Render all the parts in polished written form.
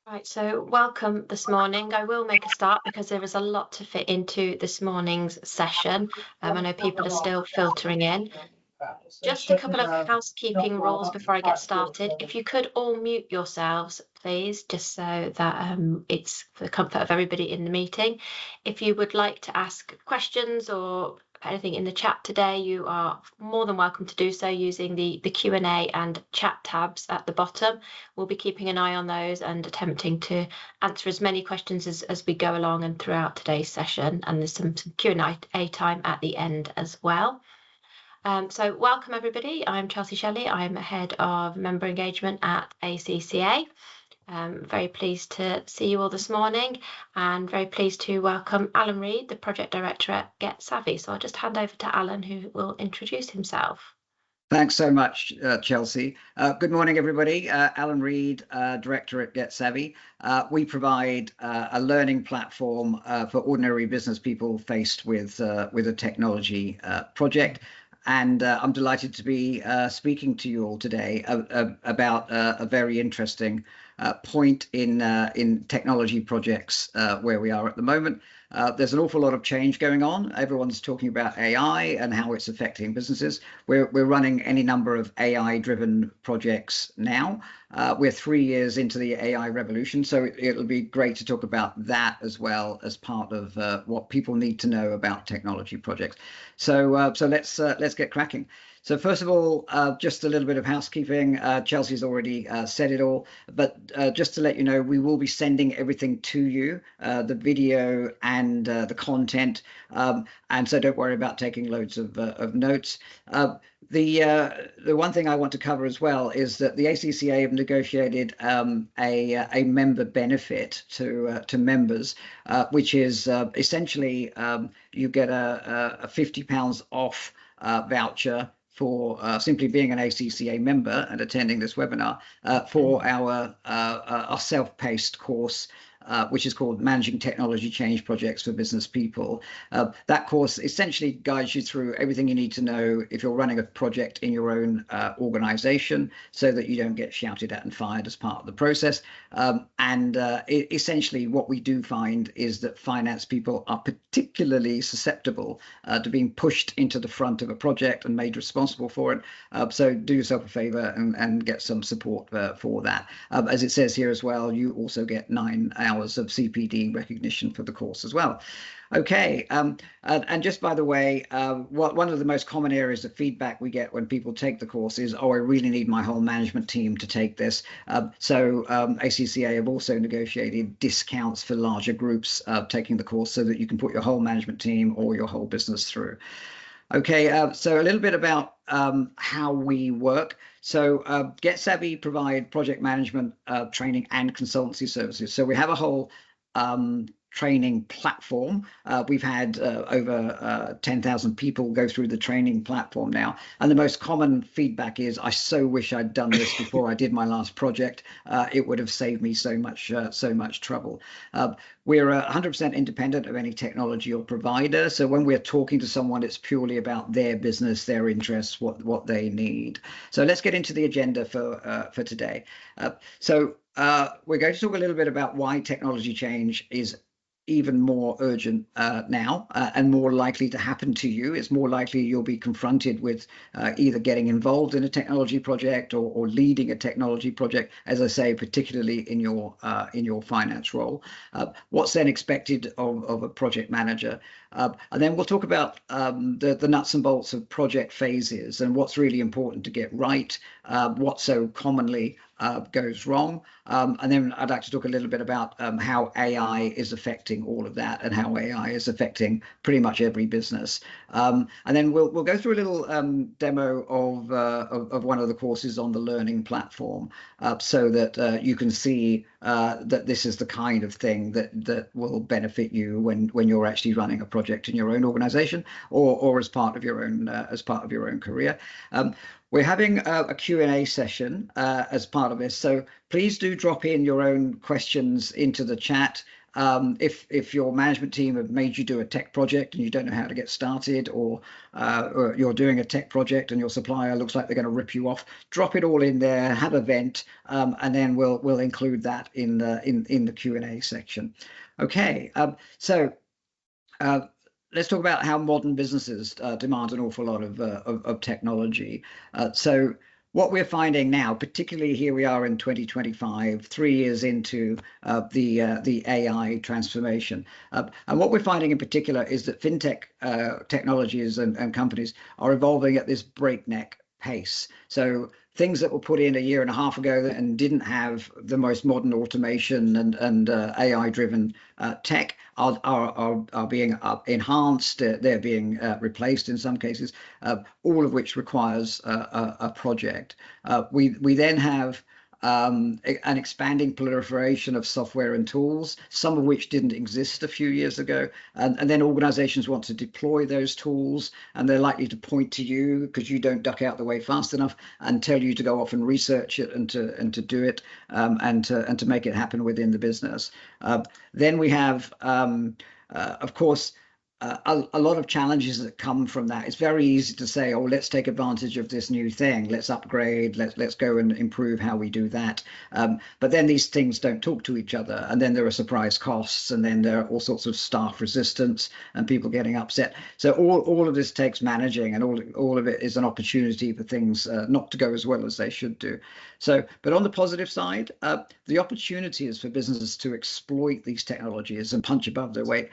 Right, so welcome this morning. I will make a start because there is a lot to fit into this morning's session. I know people are still filtering in. Just a couple of housekeeping rules before I get started. If you could all mute yourselves, please, just so that it's for the comfort of everybody in the meeting. If you would like to ask questions or anything in the chat today, you are more than welcome to do so using the Q&A and chat tabs at the bottom. We'll be keeping an eye on those and attempting to answer as many questions as we go along and throughout today's session. And there's some Q&A time at the end as well. So welcome everybody. I'm Chelsea Shelley. I'm Head of Member Engagement at ACCA. Very pleased to see you all this morning and very pleased to welcome Allen Reid, the Project Director at GetSavi. So I'll just hand over to Allen, who will introduce himself. Thanks so much, Chelsea. Good morning, everybody. Allen Reid, Director at GetSavi. We provide a learning platform for ordinary business people faced with a technology project. And I'm delighted to be speaking to you all today about a very interesting point in technology projects where we are at the moment. There's an awful lot of change going on. Everyone's talking about AI and how it's affecting businesses. We're running any number of AI-driven projects now. We're 3 years into the AI revolution, so it'll be great to talk about that as well as part of what people need to know about technology projects. So let's get cracking. So first of all, just a little bit of housekeeping. Chelsea's already said it all, but just to let you know, we will be sending everything to you, the video and the content, and so don't worry about taking loads of notes. The one thing I want to cover as well is that the ACCA have negotiated a member benefit to members, which is essentially you get a £50 off voucher for simply being an ACCA member and attending this webinar for our self-paced course, which is called Managing Technology Change Projects for Business People. That course essentially guides you through everything you need to know if you're running a project in your own organization so that you don't get shouted at and fired as part of the process. Essentially what we do find is that finance people are particularly susceptible to being pushed into the front of a project and made responsible for it. So do yourself a favor and get some support for that. As it says here as well, you also get 9 hours of CPD recognition for the course as well. Okay, and just by the way, one of the most common areas of feedback we get when people take the course is, oh, I really need my whole management team to take this. So ACCA have also negotiated discounts for larger groups taking the course so that you can put your whole management team or your whole business through. Okay, so a little bit about how we work. So GetSavi provide project management training and consultancy services. So we have a whole training platform. We've had over 10,000 people go through the training platform now. And the most common feedback is, I so wish I'd done this before I did my last project. It would have saved me so much trouble. We're 100% independent of any technology or provider. So when we're talking to someone, it's purely about their business, their interests, what they need. So let's get into the agenda for today. We're going to talk a little bit about why technology change is even more urgent now and more likely to happen to you. It's more likely you'll be confronted with either getting involved in a technology project or leading a technology project, as I say, particularly in your finance role. What's then expected of a project manager? And then we'll talk about the nuts and bolts of project phases and what's really important to get right, what so commonly goes wrong. And then I'd like to talk a little bit about how AI is affecting all of that and how AI is affecting pretty much every business. And then we'll go through a little demo of one of the courses on the learning platform so that you can see that this is the kind of thing that will benefit you when you're actually running a project in your own organization or as part of your own career. We're having a Q&A session as part of this, so please do drop in your own questions into the chat. If your management team have made you do a tech project and you don't know how to get started, or you're doing a tech project and your supplier looks like they're going to rip you off, drop it all in there, have a vent, and then we'll include that in the Q&A section. Okay, so let's talk about how modern businesses demand an awful lot of technology. So what we're finding now, particularly here we are in 2025, 3 years into the AI transformation, and what we're finding in particular is that fintech technologies and companies are evolving at this breakneck pace. So things that were put in a year and a half ago and didn't have the most modern automation and AI-driven tech are being enhanced. They're being replaced in some cases, all of which requires a project. We then have an expanding proliferation of software and tools, some of which didn't exist a few years ago. And then organizations want to deploy those tools, and they're likely to point to you because you don't duck out the way fast enough and tell you to go off and research it and to do it, and to make it happen within the business. Then we have, of course, a lot of challenges that come from that. It's very easy to say, oh, let's take advantage of this new thing, let's upgrade, let's go and improve how we do that. But then these things don't talk to each other, and then there are surprise costs, and then there are all sorts of staff resistance and people getting upset. So all of this takes managing, and all of it is an opportunity for things not to go as well as they should do. So, but on the positive side, the opportunities for businesses to exploit these technologies and punch above their weight,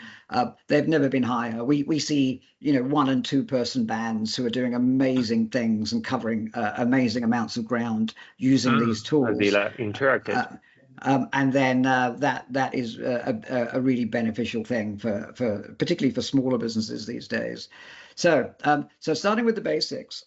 they've never been higher. We see, 1 and 2 person bands who are doing amazing things and covering amazing amounts of ground using these tools. Interactive. And then that is a really beneficial thing for particularly for smaller businesses these days. So starting with the basics.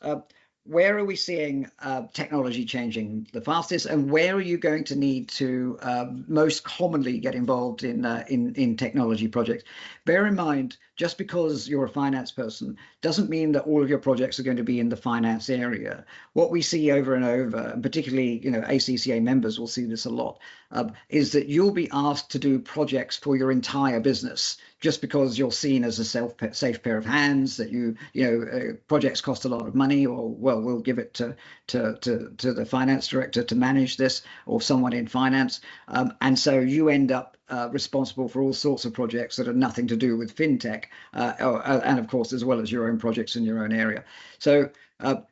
Where are we seeing technology changing the fastest, and where are you going to need to most commonly get involved in technology projects? Bear in mind, just because you're a finance person doesn't mean that all of your projects are going to be in the finance area. What we see over and over, and particularly ACCA members will see this a lot, is that you'll be asked to do projects for your entire business just because you're seen as a safe pair of hands, that projects cost a lot of money, or well, we'll give it to the finance director to manage this, or someone in finance, and so you end up responsible for all sorts of projects that have nothing to do with fintech, and of course, as well as your own projects in your own area. So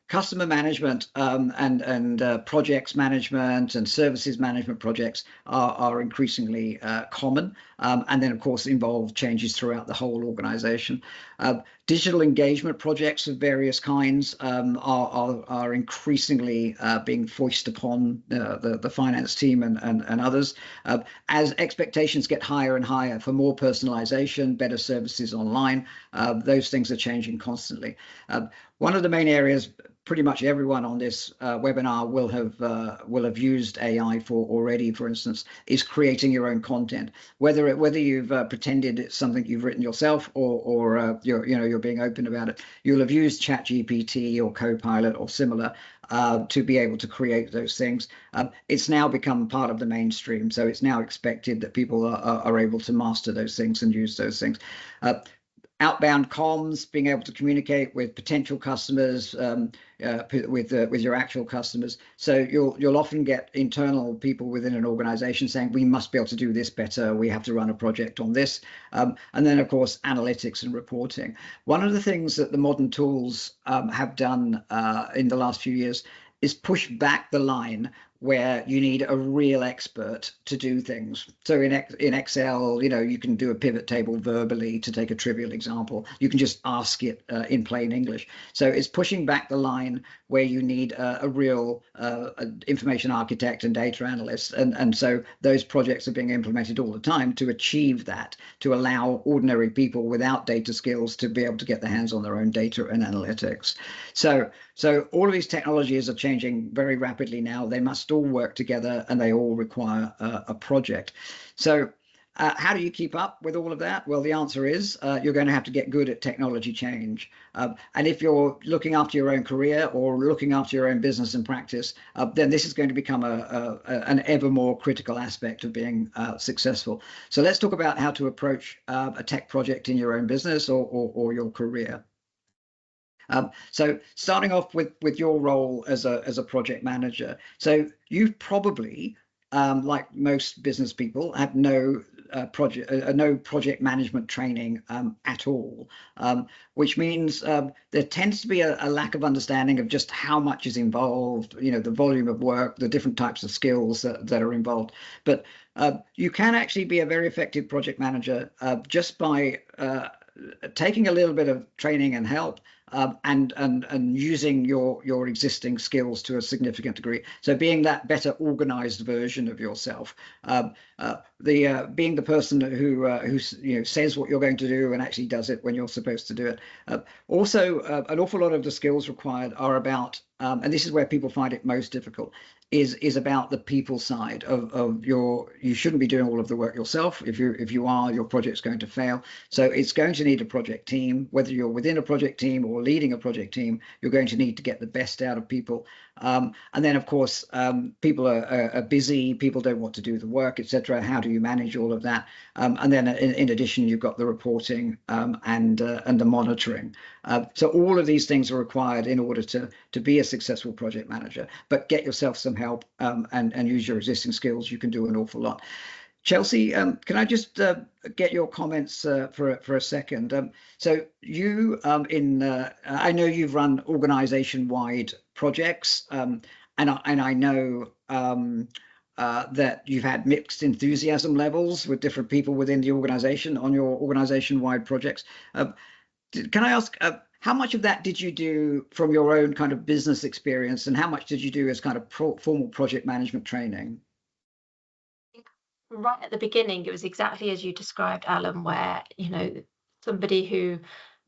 customer management and projects management and services management projects are increasingly common, and then of course involve changes throughout the whole organization. Digital engagement projects of various kinds are increasingly being foisted upon the finance team and others, as expectations get higher and higher for more personalization, better services online. Those things are changing constantly. One of the main areas pretty much everyone on this webinar will have used AI for already, for instance, is creating your own content. Whether you've pretended it's something you've written yourself, or you're being open about it, you'll have used ChatGPT or Copilot or similar to be able to create those things. It's now become part of the mainstream, so it's now expected that people are able to master those things and use those things. Outbound comms, being able to communicate with potential customers, with your actual customers. So you'll often get internal people within an organization saying, we must be able to do this better, we have to run a project on this. And then of course analytics and reporting. One of the things that the modern tools have done in the last few years is push back the line where you need a real expert to do things. So in Excel, you can do a pivot table verbally, to take a trivial example. You can just ask it in plain English. So it's pushing back the line where you need a real information architect and data analyst. And so those projects are being implemented all the time to achieve that, to allow ordinary people without data skills to be able to get their hands on their own data and analytics. So all of these technologies are changing very rapidly now. They must all work together, and they all require a project. So How do you keep up with all of that? Well, the answer is you're going to have to get good at technology change. And if you're looking after your own career or looking after your own business and practice, then this is going to become an ever more critical aspect of being successful. So let's talk about how to approach a tech project in your own business or your career. So starting off with your role as a project manager, so you've probably, like most business people, have no project management training at all, which means there tends to be a lack of understanding of just how much is involved, the volume of work, the different types of skills that are involved. But you can actually be a very effective project manager just by taking a little bit of training and help, and using your existing skills to a significant degree. So being that better organized version of yourself, being the person who says what you're going to do and actually does it when you're supposed to do it. Also, an awful lot of the skills required are about, and this is where people find it most difficult, is about the people side of you shouldn't be doing all of the work yourself. If you are, your project's going to fail. So it's going to need a project team. Whether you're within a project team or leading a project team, you're going to need to get the best out of people. And then, of course, people are busy. People don't want to do the work, etc. How do you manage all of that? And then, in addition, you've got the reporting and the monitoring. So all of these things are required in order to be a successful project manager. But get yourself some help and use your existing skills. You can do an awful lot. Chelsea, can I just get your comments for a second? So you, I know you've run organization-wide projects, and I know that you've had mixed enthusiasm levels with different people within the organization on your organization-wide projects. Can I ask, how much of that did you do from your own kind of business experience, and how much did you do as kind of formal project management training? Right at the beginning, it was exactly as you described, Alan, where somebody who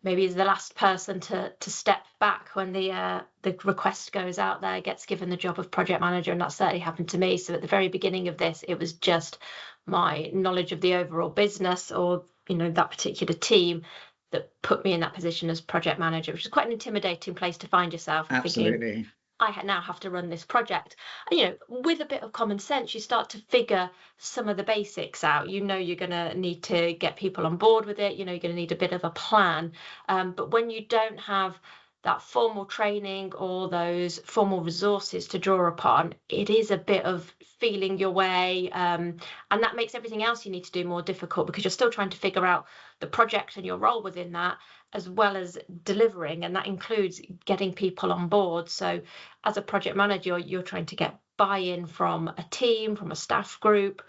maybe is the last person to step back when the request goes out there gets given the job of project manager, and that certainly happened to me. So at the very beginning of this, it was just my knowledge of the overall business or that particular team that put me in that position as project manager, which is quite an intimidating place to find yourself. Absolutely. Thinking, I now have to run this project. And, with a bit of common sense, you start to figure some of the basics out. You're going to need to get people on board with it. You're going to need a bit of a plan. But when you don't have that formal training or those formal resources to draw upon, it is a bit of feeling your way. And that makes everything else you need to do more difficult, because you're still trying to figure out the project and your role within that, as well as delivering. And that includes getting people on board. So as a project manager, you're trying to get buy-in from a team, from a staff group,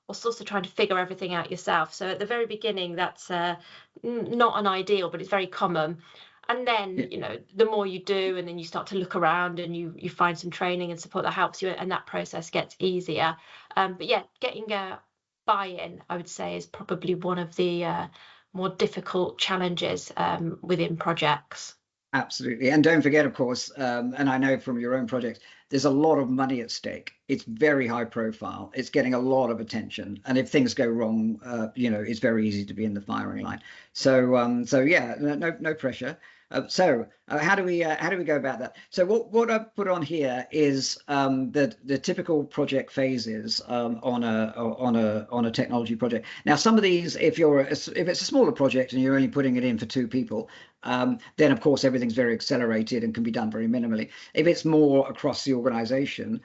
whilst also trying to figure everything out yourself. So at the very beginning, that's not an ideal, but it's very common. And then, the more you do, and then you start to look around and you find some training and support that helps you, and that process gets easier. But yeah, getting a buy-in, I would say, is probably one of the more difficult challenges within projects. Absolutely. And don't forget, of course, and I know from your own projects, there's a lot of money at stake. It's very high profile. It's getting a lot of attention. And if things go wrong, it's very easy to be in the firing line. So yeah, no pressure. So how do we go about that? So what I've put on here is the typical project phases on a technology project. Now, some of these, if it's a smaller project and you're only putting it in for 2 people, then of course everything's very accelerated and can be done very minimally. If it's more across the organization,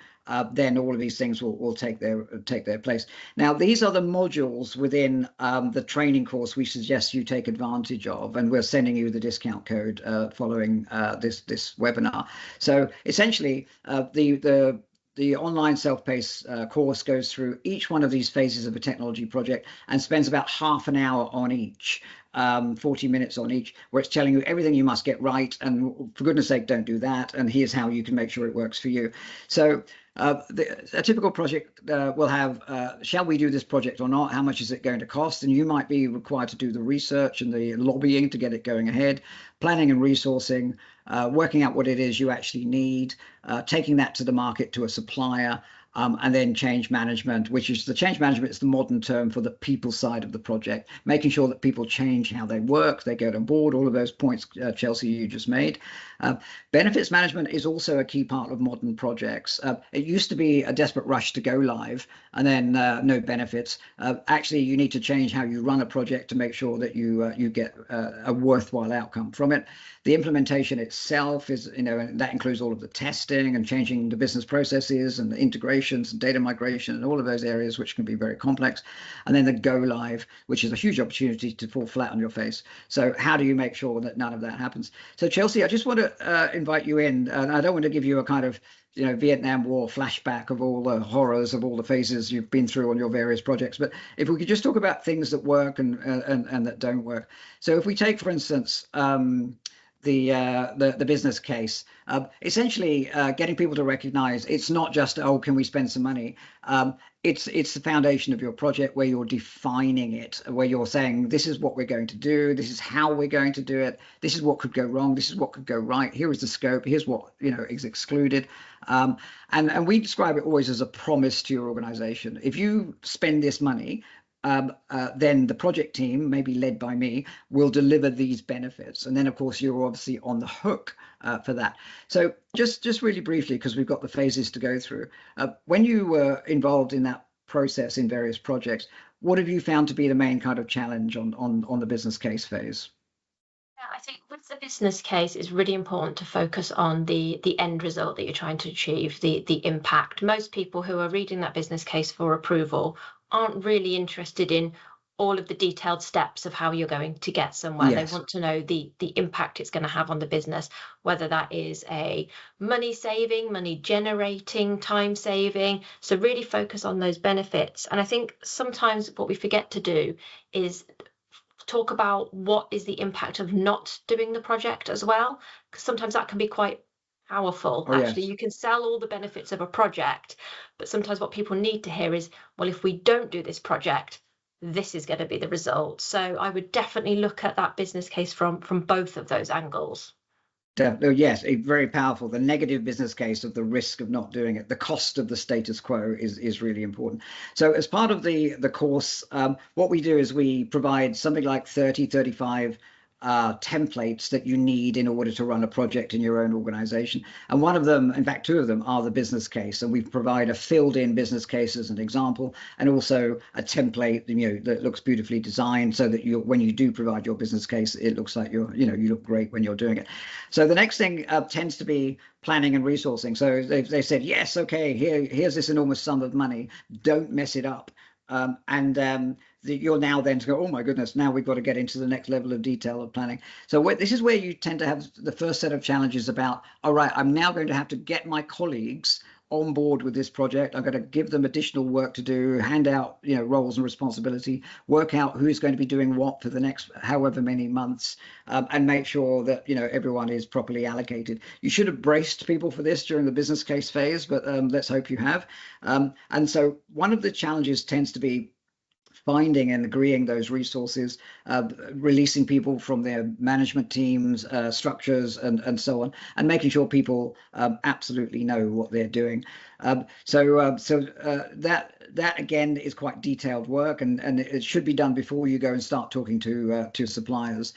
then all of these things will take their place. Now, these are the modules within the training course we suggest you take advantage of, and we're sending you the discount code following this webinar. So essentially, the online self-paced course goes through each one of these phases of a technology project and spends about half an hour on each. 40 minutes on each, where it's telling you everything you must get right, and for goodness sake, don't do that, and here's how you can make sure it works for you. So a typical project will have, shall we do this project or not? How much is it going to cost? And you might be required to do the research and the lobbying to get it going ahead, planning and resourcing, working out what it is you actually need, taking that to the market to a supplier, And then change management, which is the change management is the modern term for the people side of the project, making sure that people change how they work, they get on board, all of those points, Chelsea, you just made. Benefits management is also a key part of modern projects. It used to be a desperate rush to go live and then no benefits. Actually, you need to change how you run a project to make sure that you get a worthwhile outcome from it. The implementation itself is, and that includes all of the testing and changing the business processes and the integrations and data migration and all of those areas, which can be very complex. And then the go live, which is a huge opportunity to fall flat on your face. So how do you make sure that none of that happens? So Chelsea, I just want to invite you in, and I don't want to give you a kind of Vietnam War flashback of all the horrors of all the phases you've been through on your various projects. But if we could just talk about things that work and that don't work. So if we take, for instance, the business case, essentially getting people to recognize it's not just, oh, can we spend some money? It's the foundation of your project where you're defining it, where you're saying this is what we're going to do, this is how we're going to do it, this is what could go wrong, this is what could go right, here is the scope, here's what is excluded. And we describe it always as a promise to your organization. If you spend this money, then the project team, maybe led by me, will deliver these benefits. And then, of course, you're obviously on the hook for that. So just really briefly, because we've got the phases to go through, when you were involved in that process in various projects, what have you found to be the main kind of challenge on the business case phase? I think with the business case, it's really important to focus on the end result that you're trying to achieve, the impact. Most people who are reading that business case for approval aren't really interested in all of the detailed steps of how you're going to get somewhere. Yes. They want to know the impact it's going to have on the business, whether that is a money saving, money generating, time saving. So really focus on those benefits. And I think sometimes what we forget to do is talk about what is the impact of not doing the project as well, because sometimes that can be quite powerful. Actually, yes. You can sell all the benefits of a project, but sometimes what people need to hear is, well, if we don't do this project, this is going to be the result. So I would definitely look at that business case from both of those angles. Yes, very powerful. The negative business case of the risk of not doing it, the cost of the status quo is really important. So as part of the course, what we do is we provide something like 35 templates that you need in order to run a project in your own organization. And one of them, in fact, two of them are the business case. And we provide a filled in business case as an example, and also a template, that looks beautifully designed so that when you do provide your business case, it looks like you look great when you're doing it. So the next thing tends to be planning and resourcing. So they said, yes, okay, here's this enormous sum of money. Don't mess it up. You're now then to go, oh my goodness, now we've got to get into the next level of detail of planning. So this is where you tend to have the first set of challenges about, all right, I'm now going to have to get my colleagues on board with this project. I'm going to give them additional work to do, hand out roles and responsibility, work out who's going to be doing what for the next however many months, and make sure that everyone is properly allocated. You should have braced people for this during the business case phase, but let's hope you have. And so one of the challenges tends to be finding and agreeing those resources, releasing people from their management teams, structures, and so on, and making sure people absolutely know what they're doing. So that again is quite detailed work, and it should be done before you go and start talking to suppliers.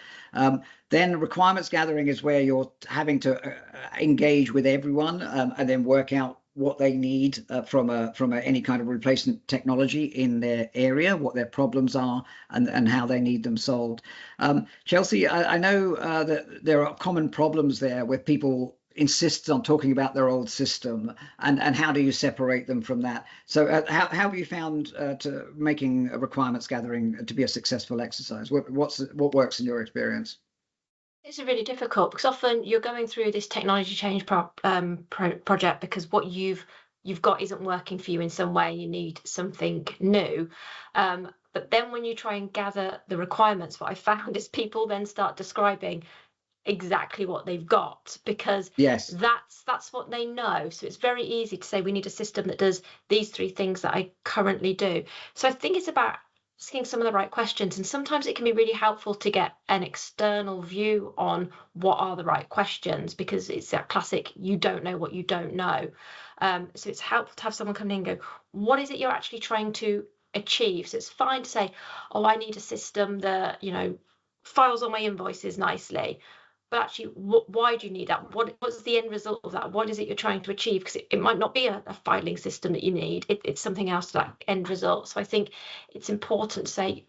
Then requirements gathering is where you're having to engage with everyone and then work out what they need from any kind of replacement technology in their area, what their problems are, and how they need them solved. Chelsea, I know that there are common problems there where people insist on talking about their old system, and how do you separate them from that? So how have you found to making requirements gathering to be a successful exercise? What works in your experience? It's really difficult because often you're going through this technology change project because what you've got isn't working for you in some way. You need something new. But then when you try and gather the requirements, what I found is people then start describing exactly what they've got because yes, that's what they know. So it's very easy to say we need a system that does these three things that I currently do. So I think it's about asking some of the right questions. And sometimes it can be really helpful to get an external view on what are the right questions, because it's that classic, you don't know what you don't know. So it's helpful to have someone come in and go, what is it you're actually trying to achieve? So it's fine to say, oh, I need a system that, files all my invoices nicely. But actually, why do you need that? What's the end result of that? What is it you're trying to achieve? Because it might not be a filing system that you need. It's something else, that end result. So I think it's important to say,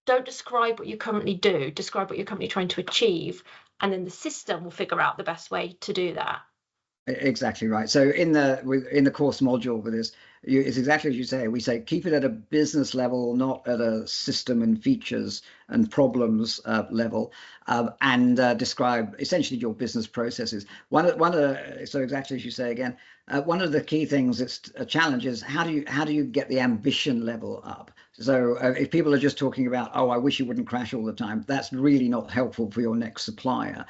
don't describe what you currently do, describe what you're currently trying to achieve, and then the system will figure out the best way to do that. Exactly right. So in the course module with this, it's exactly as you say. We say keep it at a business level, not at a system and features and problems level, and describe essentially your business processes. So exactly as you say again, one of the key things that's a challenge is how do you get the ambition level up? So if people are just talking about, oh, I wish you wouldn't crash all the time, that's really not helpful for your next supplier.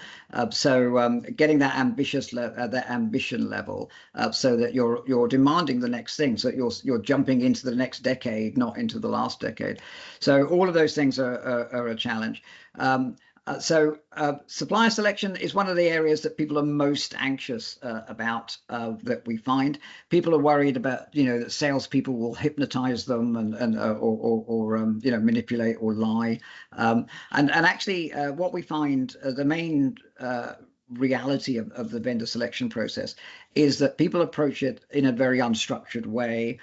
So getting that ambition level, so that you're demanding the next thing, so that you're jumping into the next decade, not into the last decade. So all of those things are a challenge. So supplier selection is one of the areas that people are most anxious about, that we find. People are worried about, that salespeople will hypnotize them or manipulate or lie. And actually, what we find, the main reality of the vendor selection process is that people approach it in a very unstructured way.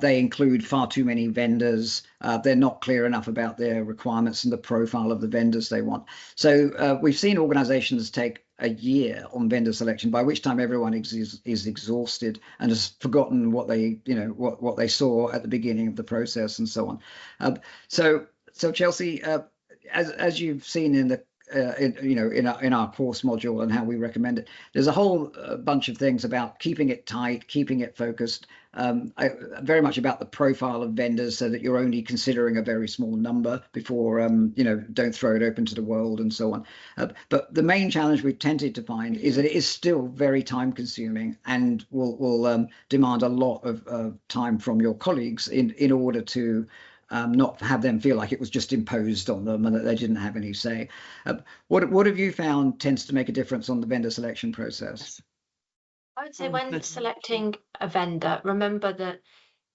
They include far too many vendors. They're not clear enough about their requirements and the profile of the vendors they want. So we've seen organizations take a year on vendor selection, by which time everyone is exhausted and has forgotten what they what they saw at the beginning of the process and so on. So Chelsea, as you've seen in the in our course module and how we recommend it, there's a whole bunch of things about keeping it tight, keeping it focused, very much about the profile of vendors, so that you're only considering a very small number before don't throw it open to the world and so on. But the main challenge we've tended to find is that it is still very time consuming and will demand a lot of time from your colleagues in order to not have them feel like it was just imposed on them and that they didn't have any say. What have you found tends to make a difference on the vendor selection process? I would say when selecting a vendor, remember that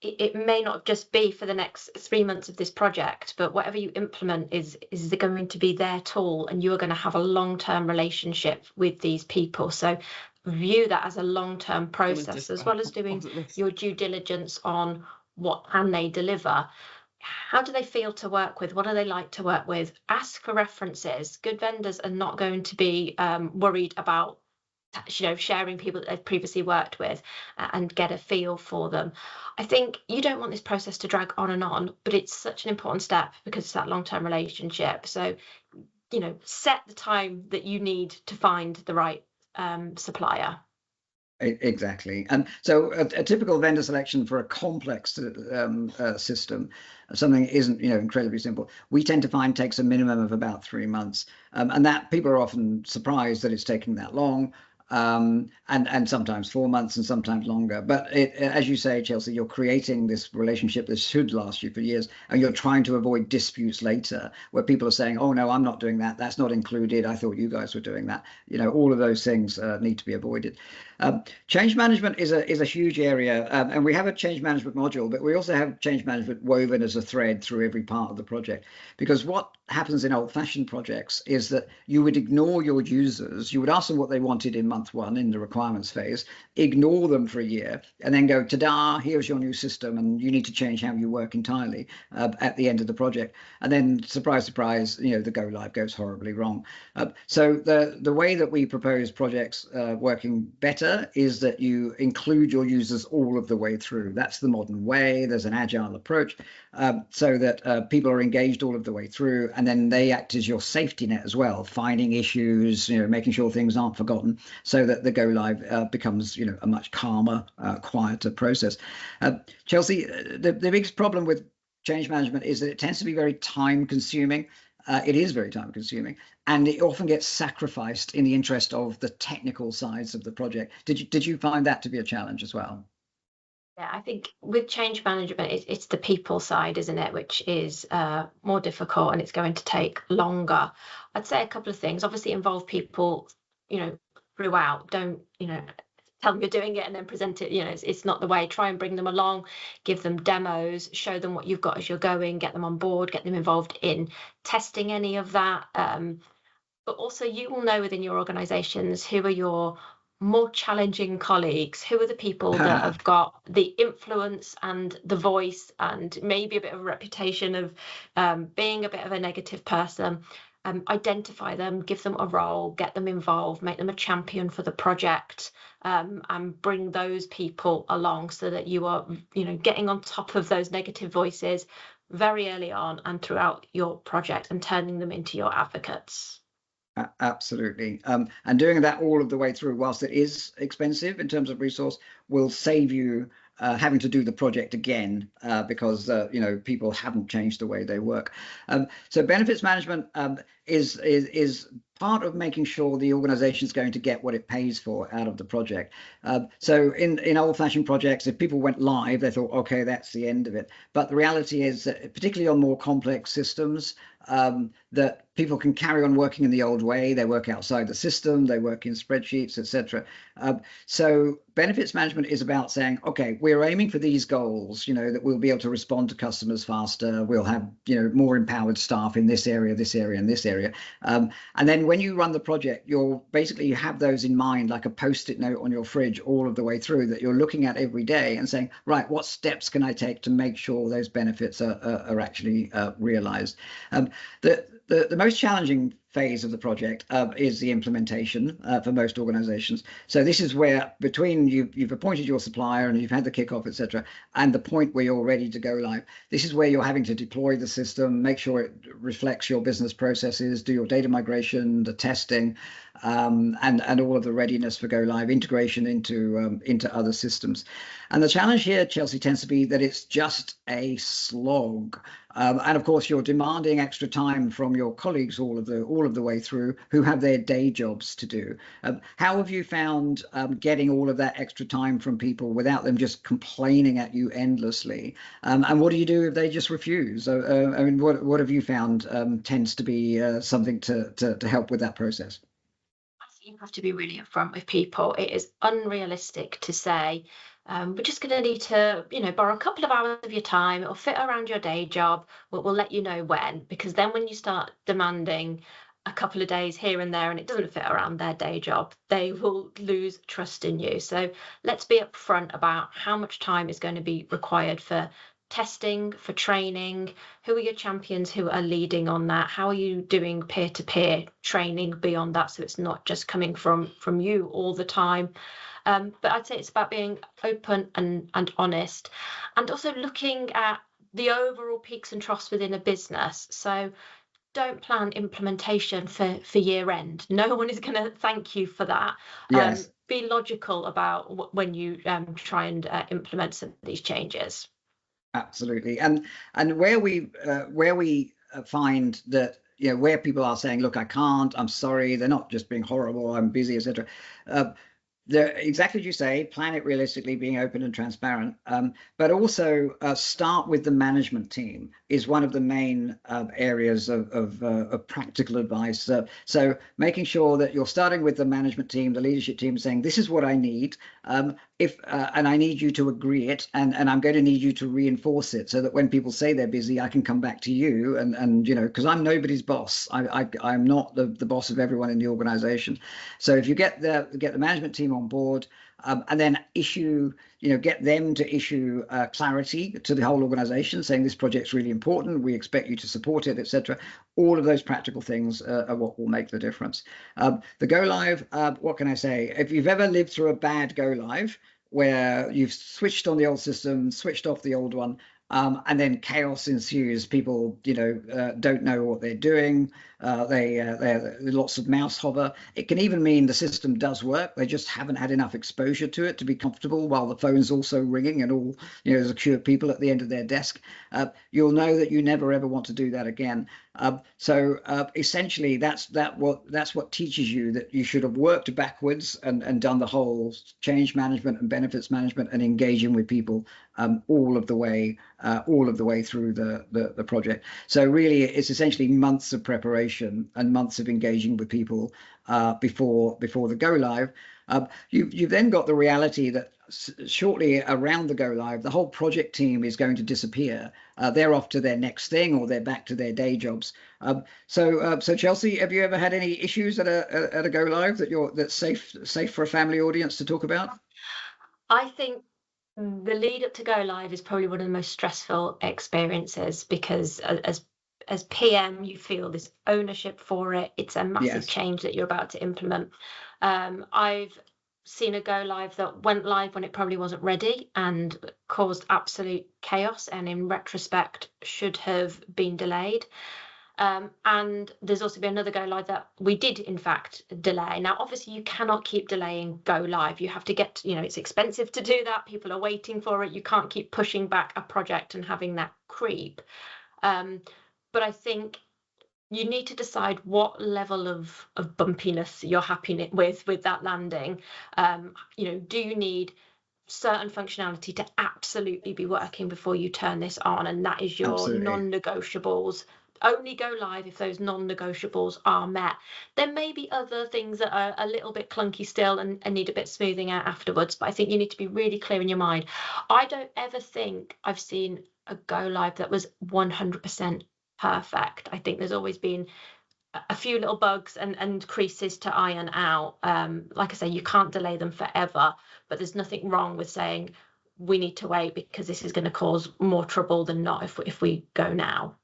it may not just be for the next 3 months of this project, but whatever you implement is going to be their tool, and you're going to have a long-term relationship with these people. So view that as a long-term process, as well as doing your due diligence on what can they deliver. How do they feel to work with? What do they like to work with? Ask for references. Good vendors are not going to be worried about sharing people that they've previously worked with, and get a feel for them. I think you don't want this process to drag on and on, but it's such an important step because it's that long-term relationship. So set the time that you need to find the right supplier. Exactly. And so a typical vendor selection for a complex system, something that isn't incredibly simple, we tend to find takes a minimum of about 3 months, and that people are often surprised that it's taking that long. And sometimes 4 months and sometimes longer. But as you say, Chelsea, you're creating this relationship that should last you for years, and you're trying to avoid disputes later where people are saying, oh, no, I'm not doing that. That's not included. I thought you guys were doing that. All of those things need to be avoided. Change management is a huge area, and we have a change management module, but we also have change management woven as a thread through every part of the project. Because what happens in old-fashioned projects is that you would ignore your users, you would ask them what they wanted in month one in the requirements phase, ignore them for a year, and then go, ta-da, here's your new system, and you need to change how you work entirely at the end of the project. And then, surprise, surprise, the go live goes horribly wrong. So the way that we propose projects working better is that you include your users all of the way through. That's the modern way. There's an agile approach, so that people are engaged all of the way through, and then they act as your safety net as well, finding issues, making sure things aren't forgotten, so that the go live becomes a much calmer, quieter process. Chelsea, the biggest problem with change management is that it tends to be very time consuming. It is very time consuming, and it often gets sacrificed in the interest of the technical sides of the project. Did you find that to be a challenge as well? Yeah, I think with change management, it's the people side, isn't it, which is more difficult and it's going to take longer. I'd say a couple of things. Obviously, involve people, throughout. Don't, tell them you're doing it and then present it. It's not the way. Try and bring them along, give them demos, show them what you've got as you're going, get them on board, get them involved in testing any of that. But also you will know within your organizations who are your more challenging colleagues, who are the people that have got the influence and the voice and maybe a bit of a reputation of being a bit of a negative person. Identify them, give them a role, get them involved, make them a champion for the project, and bring those people along so that you are, getting on top of those negative voices very early on and throughout your project and turning them into your advocates. Absolutely. And doing that all of the way through, whilst it is expensive in terms of resource, will save you having to do the project again because people haven't changed the way they work. So benefits management is part of making sure the organization is going to get what it pays for out of the project. So in old-fashioned projects, if people went live, they thought, okay, that's the end of it. But the reality is that particularly on more complex systems, that people can carry on working in the old way. They work outside the system, they work in spreadsheets, etc. So benefits management is about saying, okay, we're aiming for these goals, that we'll be able to respond to customers faster. We'll have, more empowered staff in this area, this area, and this area. And then when you run the project, you have those in mind, like a Post-it note on your fridge all of the way through that you're looking at every day and saying, right, what steps can I take to make sure those benefits are actually realized? The most challenging phase of the project is the implementation for most organizations. So this is where between you've appointed your supplier and you've had the kickoff, etc., and the point where you're ready to go live, this is where you're having to deploy the system, make sure it reflects your business processes, do your data migration, the testing, and all of the readiness for go live, integration into other systems. And the challenge here, Chelsea, tends to be that it's just a slog. And of course, you're demanding extra time from your colleagues all of the way through who have their day jobs to do. How have you found getting all of that extra time from people without them just complaining at you endlessly? And what do you do if they just refuse? What have you found tends to be something to help with that process? You have to be really upfront with people. It is unrealistic to say, we're just going to need to, borrow a couple of hours of your time. It'll fit around your day job. We'll let you know when, because then when you start demanding a couple of days here and there and it doesn't fit around their day job, they will lose trust in you. So let's be upfront about how much time is going to be required for testing, for training. Who are your champions who are leading on that? How are you doing peer-to-peer training beyond that, so it's not just coming from you all the time? But I'd say it's about being open and honest, and also looking at the overall peaks and troughs within a business. So don't plan implementation for year end. No one is going to thank you for that. Yes. Be logical about when you try and implement some of these changes. Absolutely. And where we find that, where people are saying, look, I can't, I'm sorry, they're not just being horrible, I'm busy, etc. They're exactly as you say, plan it realistically, being open and transparent, but also start with the management team is one of the main areas of practical advice. So making sure that you're starting with the management team, the leadership team, saying, this is what I need, and I need you to agree it, and I'm going to need you to reinforce it so that when people say they're busy, I can come back to you and because I'm nobody's boss. I'm not the boss of everyone in the organization. So if you get the management team on board, and then get them to issue clarity to the whole organization saying this project's really important, we expect you to support it, etc. All of those practical things are what will make the difference. The go live, what can I say? If you've ever lived through a bad go live where you've switched on the old system, switched off the old one, and then chaos ensues. People, don't know what they're doing. They're lots of mouse hover. It can even mean the system does work. They just haven't had enough exposure to it to be comfortable while the phone's also ringing and all, there's a queue of people at the end of their desk. You'll know that you never ever want to do that again. So essentially, that's what teaches you that you should have worked backwards and done the whole change management and benefits management and engaging with people all of the way through the project. So really, it's essentially months of preparation and months of engaging with people before the go live. You've then got the reality that shortly around the go live, the whole project team is going to disappear. They're off to their next thing, or they're back to their day jobs. So Chelsea, have you ever had any issues at a go live that's safe for a family audience to talk about? I think the lead up to go live is probably one of the most stressful experiences, because as PM, you feel this ownership for it. It's a massive change that you're about to implement. I've seen a go live that went live when it probably wasn't ready and caused absolute chaos, and in retrospect should have been delayed. And there's also been another go live that we did in fact delay. Now, obviously, you cannot keep delaying go live. You have to get, it's expensive to do that. People are waiting for it. You can't keep pushing back a project and having that creep. But I think you need to decide what level of bumpiness you're happy with that landing. Do you need certain functionality to absolutely be working before you turn this on, and that is your non-negotiables? Only go live if those non-negotiables are met. There may be other things that are a little bit clunky still and need a bit smoothing out afterwards, but I think you need to be really clear in your mind. I don't ever think I've seen a go live that was 100% perfect. I think there's always been a few little bugs and creases to iron out. Like I say, you can't delay them forever, but there's nothing wrong with saying we need to wait because this is going to cause more trouble than not if we go now.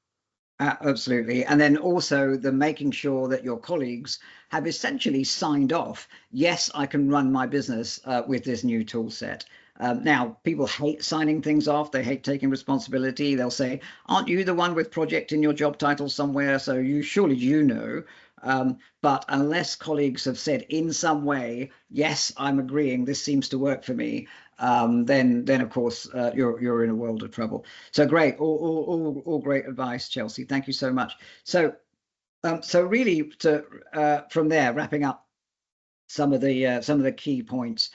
Absolutely. And then also the making sure that your colleagues have essentially signed off, yes, I can run my business with this new tool set. Now, people hate signing things off. They hate taking responsibility. They'll say, aren't you the one with project in your job title somewhere? So surely you know. But unless colleagues have said in some way, yes, I'm agreeing, this seems to work for me, then of course you're in a world of trouble. So great, all great advice, Chelsea. Thank you so much. So really, from there, wrapping up some of the key points.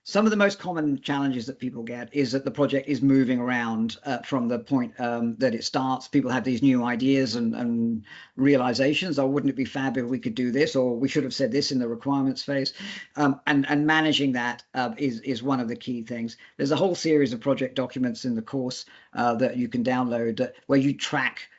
Some of the most common challenges that people get is that the project is moving around from the point that it starts. People have these new ideas and realizations. Oh, wouldn't it be fab if we could do this? Or we should have said this in the requirements phase. And managing that is one of the key things. There's a whole series of project documents in the course that you can download where you track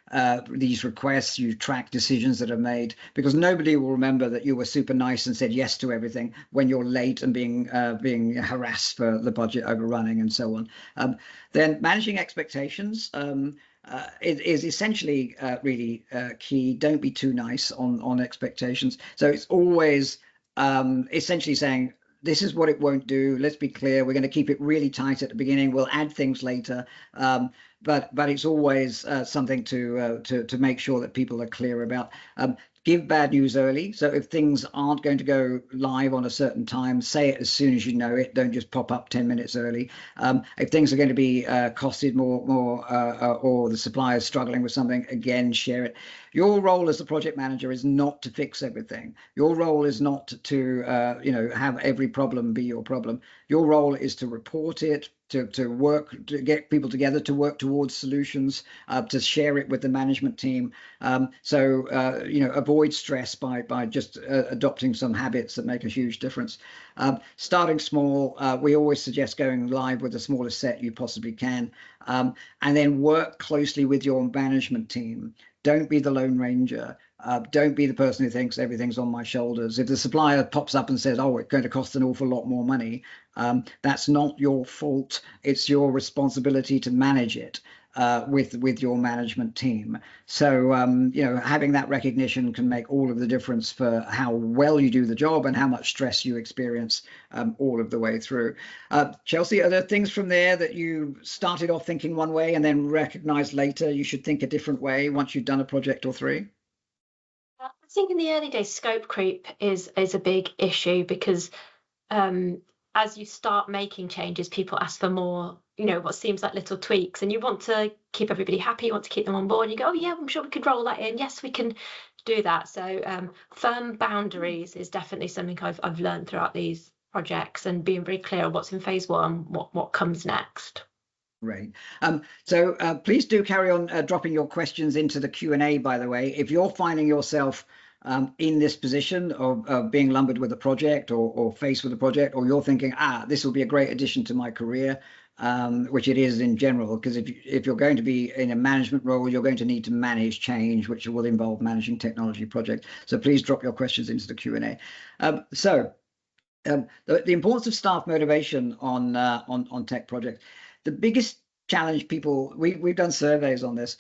these requests, you track decisions that are made, because nobody will remember that you were super nice and said yes to everything when you're late and being harassed for the budget overrunning and so on. Then managing expectations is essentially really key. Don't be too nice on expectations. So it's always essentially saying, this is what it won't do. Let's be clear. We're going to keep it really tight at the beginning. We'll add things later. But it's always something to make sure that people are clear about. Give bad news early. So if things aren't going to go live on a certain time, say it as soon as you know it. Don't just pop up 10 minutes early. If things are going to be costed more, or the supplier is struggling with something, again, share it. Your role as the project manager is not to fix everything. Your role is not to have every problem be your problem. Your role is to report it, to work, to get people together to work towards solutions, to share it with the management team. Avoid stress by just adopting some habits that make a huge difference. Starting small, we always suggest going live with the smallest set you possibly can, and then work closely with your management team. Don't be the Lone Ranger. Don't be the person who thinks everything's on my shoulders. If the supplier pops up and says, oh, it's going to cost an awful lot more money, that's not your fault. It's your responsibility to manage it with your management team. So, having that recognition can make all of the difference for how well you do the job and how much stress you experience all of the way through. Chelsea, are there things from there that you started off thinking one way and then recognized later you should think a different way once you've done a project or three? think in the early days, scope creep is a big issue because as you start making changes, people ask for more, what seems like little tweaks, and you want to keep everybody happy, you want to keep them on board. You go, oh yeah, I'm sure we could roll that in. Yes, we can do that. So firm boundaries is definitely something I've learned throughout these projects, and being very clear on what's in phase one, what comes next. Great. So please do carry on dropping your questions into the Q&A, by the way. If you're finding yourself in this position of being lumbered with a project or faced with a project, or you're thinking, this will be a great addition to my career, which it is in general, because if you're going to be in a management role, you're going to need to manage change, which will involve managing technology projects. So please drop your questions into the Q&A. The importance of staff motivation on tech projects. The biggest challenge people, we've done surveys on this.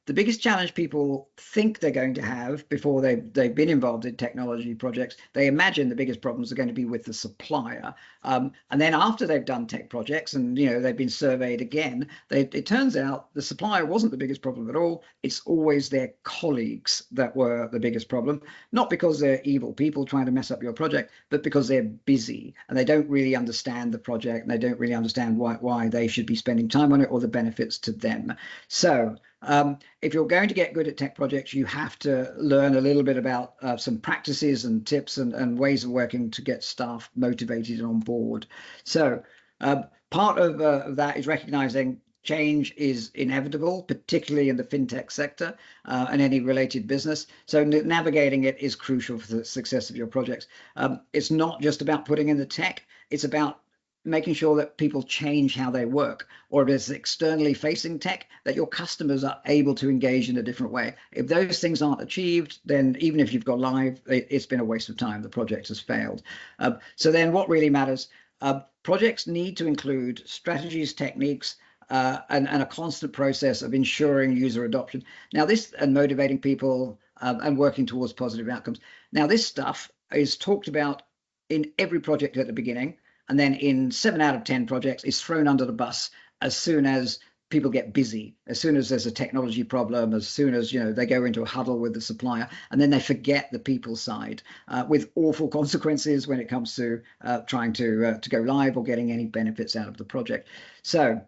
The biggest challenge people think they're going to have before they've been involved in technology projects, they imagine the biggest problems are going to be with the supplier. And then after they've done tech projects and they've been surveyed again, it turns out the supplier wasn't the biggest problem at all. It's always their colleagues that were the biggest problem, not because they're evil people trying to mess up your project, but because they're busy and they don't really understand the project and they don't really understand why they should be spending time on it or the benefits to them. So if you're going to get good at tech projects, you have to learn a little bit about some practices and tips and ways of working to get staff motivated and on board. So part of that is recognizing change is inevitable, particularly in the fintech sector and any related business. So navigating it is crucial for the success of your projects. It's not just about putting in the tech, it's about making sure that people change how they work, or if it's externally facing tech, that your customers are able to engage in a different way. If those things aren't achieved, then even if you've got live, it's been a waste of time. The project has failed. So then what really matters, projects need to include strategies, techniques, and a constant process of ensuring user adoption. Now this, and motivating people and working towards positive outcomes. Now this stuff is talked about in every project at the beginning, and then in 7 out of 10 projects is thrown under the bus as soon as people get busy, as soon as there's a technology problem, as soon as they go into a huddle with the supplier, and then they forget the people side, with awful consequences when it comes to trying to go live or getting any benefits out of the project. So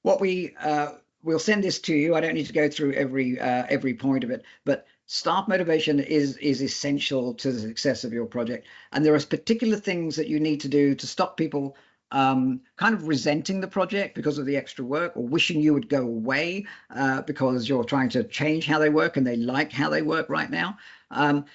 what we'll send this to you. I don't need to go through every point of it, but staff motivation is essential to the success of your project. And there are particular things that you need to do to stop people kind of resenting the project because of the extra work, or wishing you would go away because you're trying to change how they work and they like how they work right now.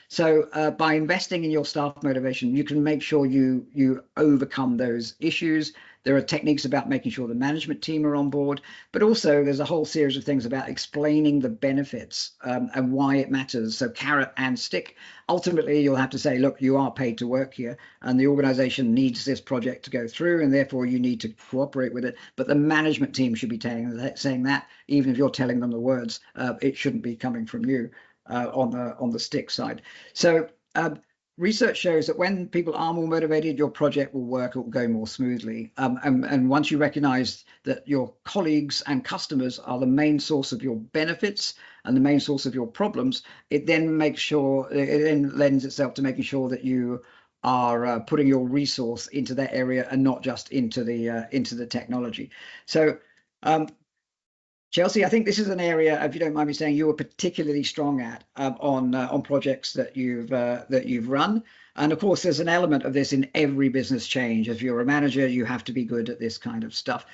So by investing in your staff motivation, you can make sure you overcome those issues. There are techniques about making sure the management team are on board, but also there's a whole series of things about explaining the benefits and why it matters. So carrot and stick. Ultimately, you'll have to say, look, you are paid to work here and the organization needs this project to go through, and therefore you need to cooperate with it. But the management team should be saying that, even if you're telling them the words, it shouldn't be coming from you on the stick side. So research shows that when people are more motivated, your project will work, it will go more smoothly. And once you recognize that your colleagues and customers are the main source of your benefits and the main source of your problems, it then lends itself to making sure that you are putting your resource into that area and not just into the technology. So Chelsea, I think this is an area, if you don't mind me saying, you were particularly strong at on projects that you've run. And of course, there's an element of this in every business change. If you're a manager, you have to be good at this kind of stuff.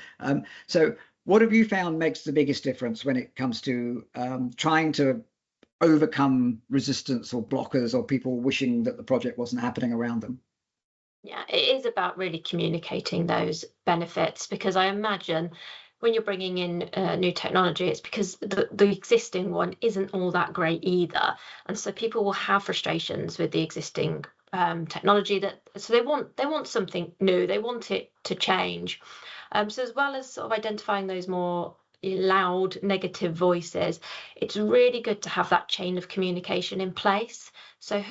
So what have you found makes the biggest difference when it comes to trying to overcome resistance or blockers or people wishing that the project wasn't happening around them? Yeah, it is about really communicating those benefits, because I imagine when you're bringing in new technology, it's because the existing one isn't all that great either. And so people will have frustrations with the existing technology, so they want something new, they want it to change. So as well as sort of identifying those more loud negative voices, it's really good to have that chain of communication in place. So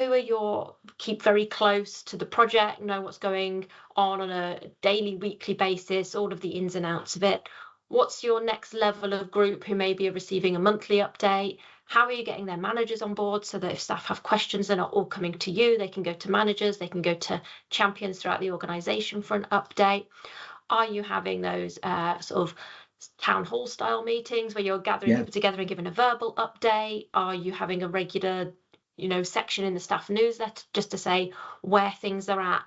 keep very close to the project, know what's going on a daily, weekly basis, all of the ins and outs of it. What's your next level of group who maybe are receiving a monthly update? How are you getting their managers on board so that if staff have questions, they're not all coming to you, they can go to managers, they can go to champions throughout the organisation for an update? Are you having those sort of town hall style meetings where you're gathering people together and giving a verbal update? Are you having a regular, section in the staff newsletter just to say where things are at?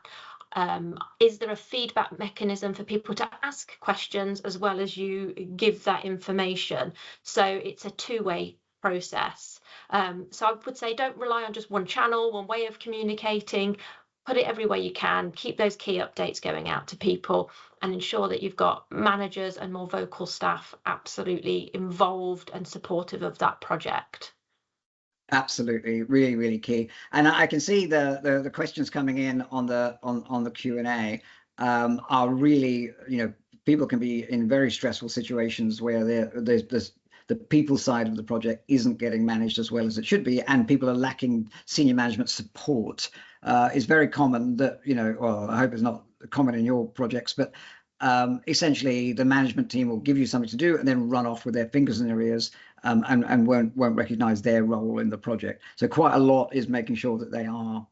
Is there a feedback mechanism for people to ask questions as well as you give that information? So it's a two-way process. So I would say don't rely on just one channel, one way of communicating. Put it everywhere you can. Keep those key updates going out to people and ensure that you've got managers and more vocal staff absolutely involved and supportive of that project. Absolutely, really, really key. And I can see the questions coming in on the Q&A are really, people can be in very stressful situations where there's the people side of the project isn't getting managed as well as it should be, and people are lacking senior management support. It's very common that, well, I hope it's not common in your projects, but essentially the management team will give you something to do and then run off with their fingers in their ears and won't recognize their role in the project. So quite a lot is making sure that they are,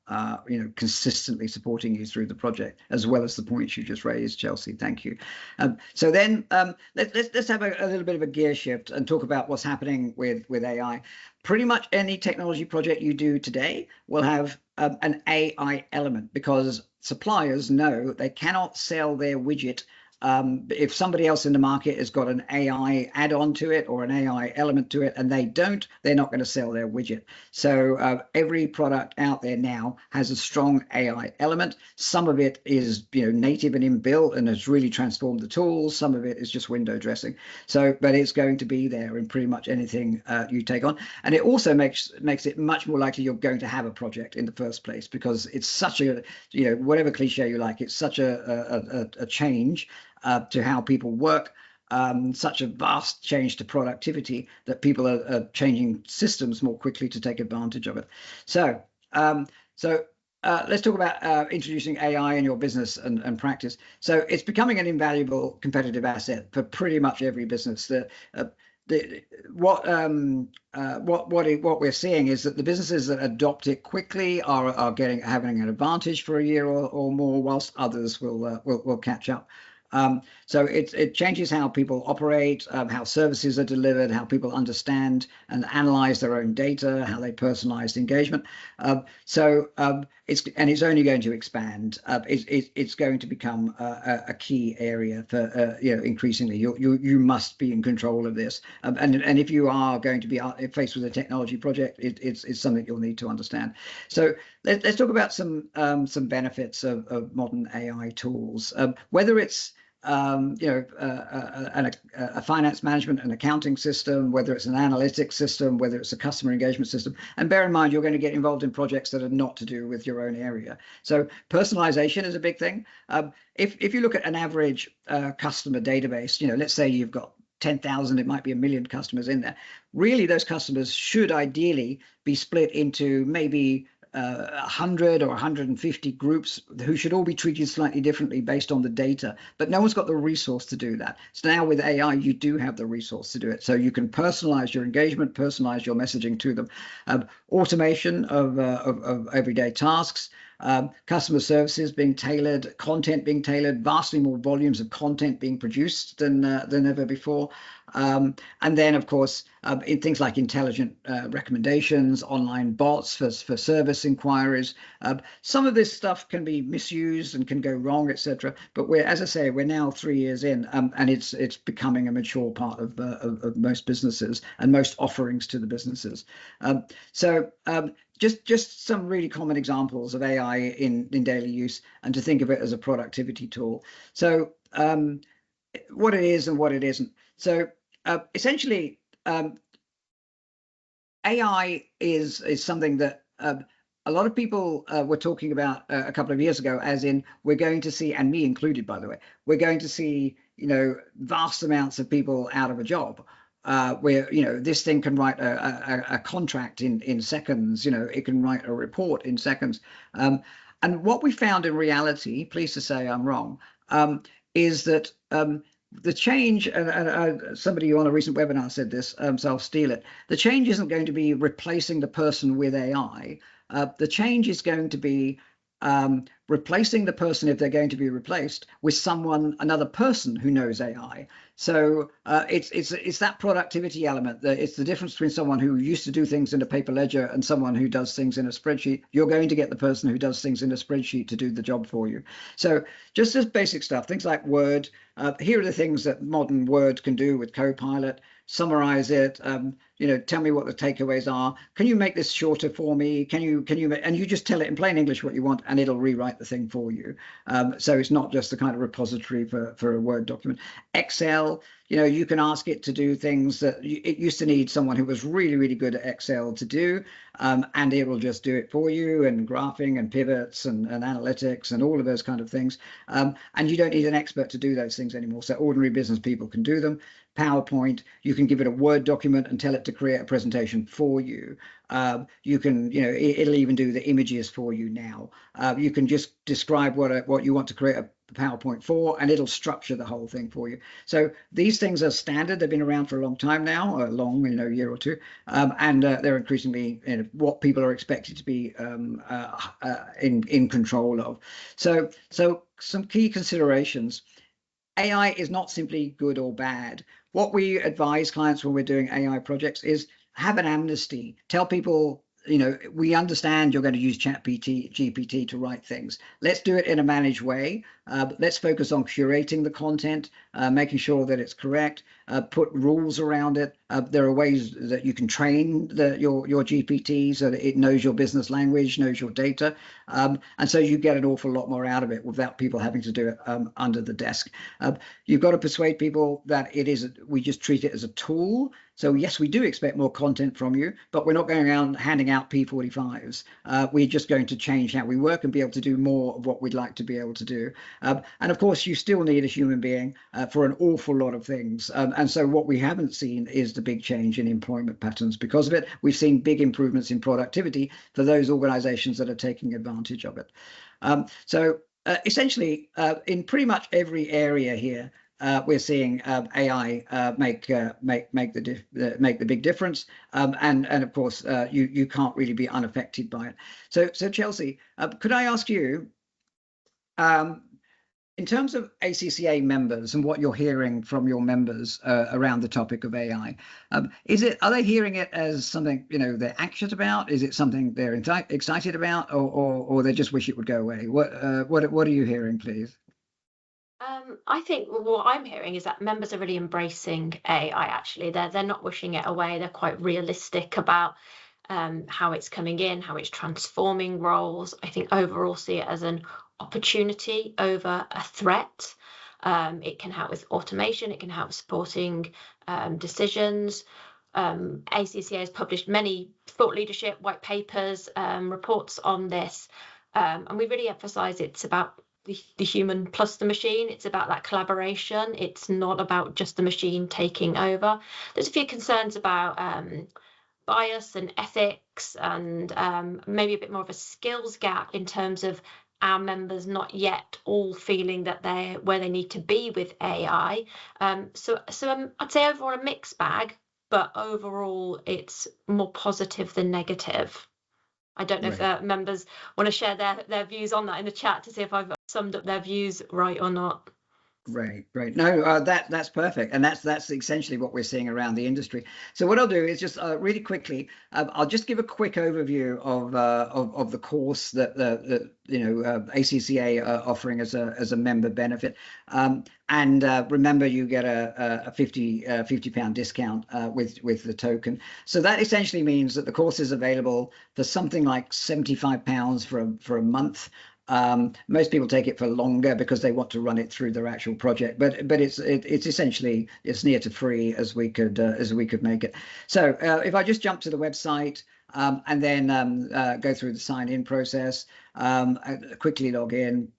consistently supporting you through the project, as well as the points you just raised, Chelsea. Thank you. So then let's have a little bit of a gear shift and talk about what's happening with AI. Pretty much any technology project you do today will have an AI element, because suppliers know they cannot sell their widget if somebody else in the market has got an AI add-on to it or an AI element to it, and they're not going to sell their widget. So every product out there now has a strong AI element. Some of it is native and inbuilt and has really transformed the tools. Some of it is just window dressing. So, but it's going to be there in pretty much anything you take on, and it also makes it much more likely you're going to have a project in the first place, because it's such a whatever cliche you like, it's such a change to how people work, such a vast change to productivity that people are changing systems more quickly to take advantage of it. So let's talk about introducing AI in your business and practice. So it's becoming an invaluable competitive asset for pretty much every business. What we're seeing is that the businesses that adopt it quickly are having an advantage for a year or more, whilst others will catch up. So it changes how people operate, how services are delivered, how people understand and analyze their own data, how they personalize engagement. It's only going to expand. It's going to become a key area for increasingly. You must be in control of this, and if you are going to be faced with a technology project, it's something you'll need to understand. So let's talk about some benefits of modern AI tools, whether it's a finance management and accounting system, whether it's an analytics system, whether it's a customer engagement system. And bear in mind, you're going to get involved in projects that are not to do with your own area. So personalization is a big thing. If you look at an average customer database, let's say you've got 10,000, it might be 1 million customers in there. Really, those customers should ideally be split into maybe 100 or 150 groups who should all be treated slightly differently based on the data, but no one's got the resource to do that. So now with AI, you do have the resource to do it. So you can personalize your engagement, personalize your messaging to them. Automation of everyday tasks, customer services being tailored, content being tailored, vastly more volumes of content being produced than ever before. And then, of course, in things like intelligent recommendations, online bots for service inquiries. Some of this stuff can be misused and can go wrong, etc. But as I say, we're now 3 years in, and it's becoming a mature part of most businesses and most offerings to the businesses. Just some really common examples of AI in daily use, and to think of it as a productivity tool. So what it is and what it isn't. So essentially, AI is something that a lot of people were talking about a couple of years ago, as in we're going to see, and me included, by the way, we're going to see vast amounts of people out of a job. Where this thing can write a contract in seconds, it can write a report in seconds, and what we found in reality, pleased to say I'm wrong, is that the change, and somebody on a recent webinar said this, so I'll steal it. The change isn't going to be replacing the person with AI. The change is going to be replacing the person, if they're going to be replaced, with another person who knows AI. So it's that productivity element. That it's the difference between someone who used to do things in a paper ledger and someone who does things in a spreadsheet. You're going to get the person who does things in a spreadsheet to do the job for you. So just as basic stuff, things like Word. Here are the things that modern Word can do with Copilot. Summarize it. Tell me what the takeaways are. Can you make this shorter for me? Can you and you just tell it in plain English what you want, and it'll rewrite the thing for you. So it's not just the kind of repository for a Word document. Excel, you can ask it to do things that it used to need someone who was really, really good at Excel to do, and it will just do it for you, and graphing and pivots and analytics and all of those kind of things. And you don't need an expert to do those things anymore. So ordinary business people can do them. PowerPoint, you can give it a Word document and tell it to create a presentation for you. You can, it'll even do the images for you now. You can just describe what you want to create a PowerPoint for, and it'll structure the whole thing for you. So these things are standard. They've been around for a long time now, a year or two, and they're increasingly what people are expected to be in control of. So some key considerations. AI is not simply good or bad. What we advise clients when we're doing AI projects is have an amnesty. Tell people, we understand you're going to use GPT to write things. Let's do it in a managed way. Let's focus on curating the content, making sure that it's correct, put rules around it. There are ways that you can train your GPT so that it knows your business language, knows your data. And so you get an awful lot more out of it without people having to do it under the desk. You've got to persuade people that we just treat it as a tool. So yes, we do expect more content from you, but we're not going around handing out P45s. We're just going to change how we work and be able to do more of what we'd like to be able to do. And of course, you still need a human being for an awful lot of things. And so what we haven't seen is the big change in employment patterns because of it. We've seen big improvements in productivity for those organizations that are taking advantage of it. So essentially, in pretty much every area here, we're seeing AI make the big difference, and of course you can't really be unaffected by it. So Chelsea, could I ask you, in terms of ACCA members and what you're hearing from your members around the topic of AI, are they hearing it as something they're anxious about? Is it something they're excited about, or they just wish it would go away? What are you hearing, please? I think what I'm hearing is that members are really embracing AI. Actually, they're not wishing it away. They're quite realistic about how it's coming in, how it's transforming roles. I think overall see it as an opportunity over a threat. It can help with automation. It can help supporting decisions. ACCA has published many thought leadership white papers, reports on this, and we really emphasize it's about the human plus the machine. It's about that collaboration. It's not about just the machine taking over. There's a few concerns about bias and ethics and maybe a bit more of a skills gap in terms of our members not yet all feeling that they're where they need to be with AI. So I'd say overall a mixed bag, but overall it's more positive than negative. I don't know if members want to share their views on that in the chat to see if I've summed up their views right or not. Great. No, that's perfect, and that's essentially what we're seeing around the industry. So what I'll do is just really quickly, I'll just give a quick overview of the course that ACCA are offering as a member benefit. And remember, you get a £50 discount with the token. So that essentially means that the course is available for something like £75 for a month. Most people take it for longer because they want to run it through their actual project, but it's essentially near to free as we could make it. So if I just jump to the website and then go through the sign-in process, quickly log in.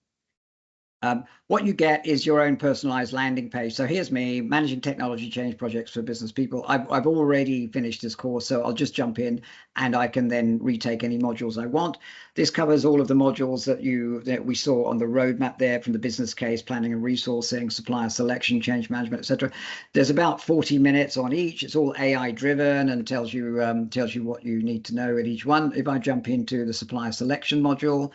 What you get is your own personalized landing page. So here's me managing technology change projects for business people. I've already finished this course, so I'll just jump in and I can then retake any modules I want. This covers all of the modules that we saw on the roadmap there, from the business case, planning and resourcing, supplier selection, change management, etc. There's about 40 minutes on each. It's all AI driven and tells you what you need to know at each one. If I jump into the supplier selection module,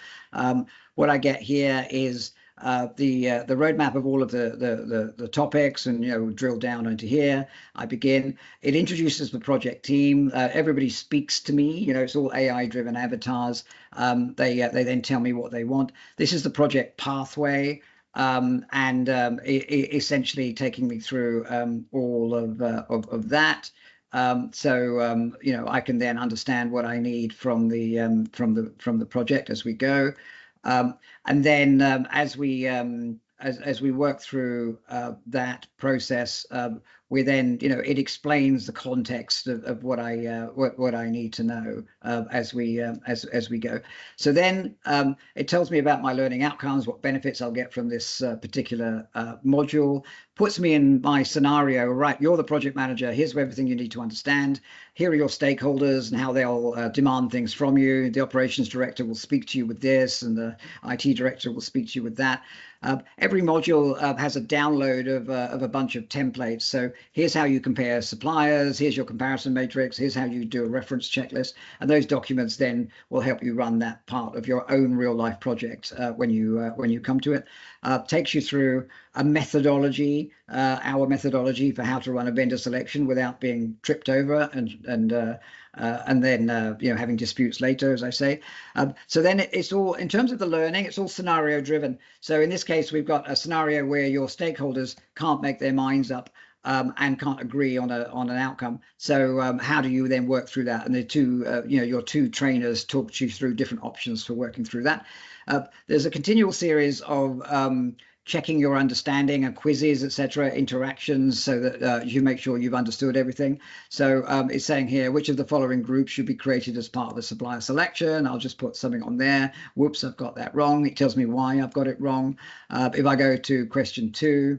what I get here is the roadmap of all of the topics, and drill down into here. I begin. It introduces the project team. Everybody speaks to me. It's all AI driven avatars. They then tell me what they want. This is the project pathway, and essentially taking me through all of that. So I can then understand what I need from the project as we go. And then as we work through that process, we then, it explains the context of what I need to know as we go. So then it tells me about my learning outcomes, what benefits I'll get from this particular module, puts me in my scenario. Right, you're the project manager. Here's everything you need to understand. Here are your stakeholders and how they'll demand things from you. The operations director will speak to you with this, and the IT director will speak to you with that. Every module has a download of a bunch of templates. So here's how you compare suppliers. Here's your comparison matrix. Here's how you do a reference checklist. And those documents then will help you run that part of your own real life project when you come to it. Takes you through a methodology, our methodology for how to run a vendor selection without being tripped over and then having disputes later, as I say. So then it's all, in terms of the learning, it's all scenario driven. So in this case, we've got a scenario where your stakeholders can't make their minds up and can't agree on an outcome. So how do you then work through that? And the two, your two trainers talk you through different options for working through that. There's a continual series of checking your understanding and quizzes, etc., interactions, so that you make sure you've understood everything. So it's saying here, which of the following groups should be created as part of the supplier selection? I'll just put something on there. Whoops, I've got that wrong. It tells me why I've got it wrong. If I go to question 2,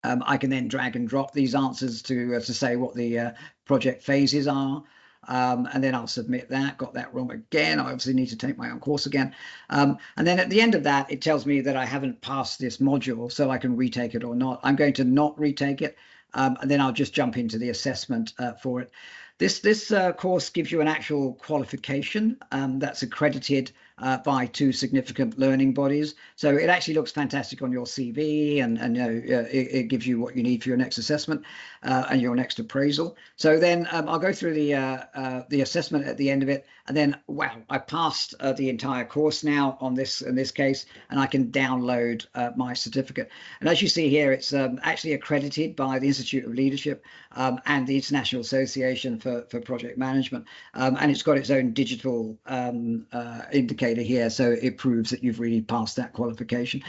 I can then drag and drop these answers to say what the project phases are. And then I'll submit that. Got that wrong again. I obviously need to take my own course again. And then at the end of that, it tells me that I haven't passed this module, so I can retake it or not. I'm going to not retake it, and then I'll just jump into the assessment for it. This course gives you an actual qualification that's accredited by 2 significant learning bodies. So it actually looks fantastic on your CV, and it gives you what you need for your next assessment and your next appraisal. So then I'll go through the assessment at the end of it, and then wow, I passed the entire course now on this, in this case, and I can download my certificate. And as you see here, it's actually accredited by the Institute of Leadership and the International Association for Project Management, and it's got its own digital indicator here, so it proves that you've really passed that qualification.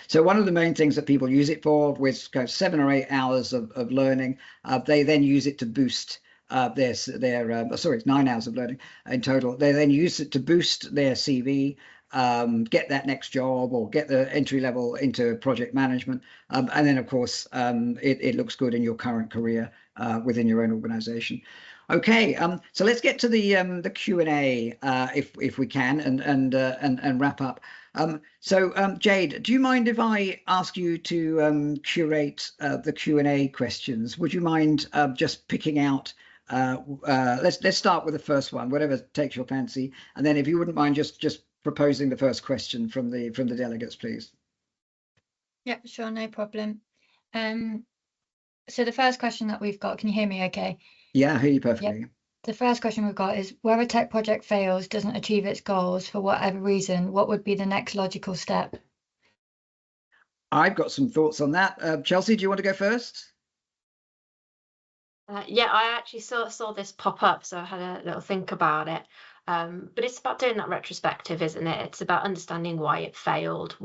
So one of the main things that people use it for, with 7 or 8 hours of learning, they then use it to boost it's 9 hours of learning in total. They then use it to boost their CV, get that next job, or get the entry level into project management, and then of course it looks good in your current career within your own organization. Okay, so let's get to the Q&A if we can, and wrap up. So Jade, do you mind if I ask you to curate the Q&A questions? Would you mind just picking out? Let's start with the first one, whatever takes your fancy, and then if you wouldn't mind just proposing the first question from the delegates, please. Yeah, sure, no problem. So the first question that we've got, can you hear me okay? Yeah, I hear you perfectly. Yep. The first question we've got is, where a tech project fails, doesn't achieve its goals for whatever reason, what would be the next logical step? I've got some thoughts on that. Chelsea, do you want to go first? Yeah, I actually saw this pop up, so I had a little think about it. But it's about doing that retrospective, isn't it? It's about understanding why it failed.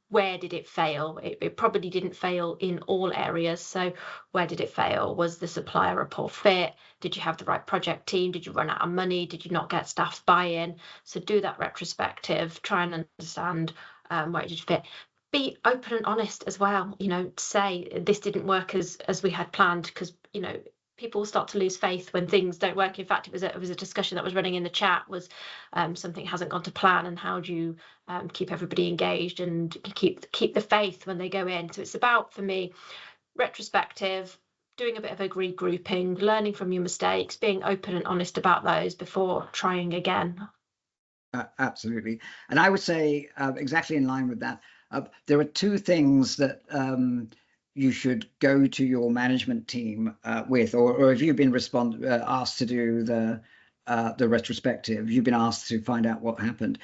Where did it fail? It probably didn't fail in all areas. So where did it fail? Was the supplier a poor fit? Did you have the right project team? Did you run out of money? Did you not get staff buy-in? So do that retrospective, try and understand where it did fit. be open and honest as well. You know, say this didn't work as we had planned, because you know people start to lose faith when things don't work. In fact, it was a discussion that was running in the chat, was something hasn't gone to plan, and how do you keep everybody engaged and keep the faith when they go in. So it's about, for me, retrospective, doing a bit of a regrouping, learning from your mistakes, being open and honest about those before trying again. Absolutely. And I would say exactly in line with that, there are two things that you should go to your management team with, or if you've been asked to do the retrospective, you've been asked to find out what happened.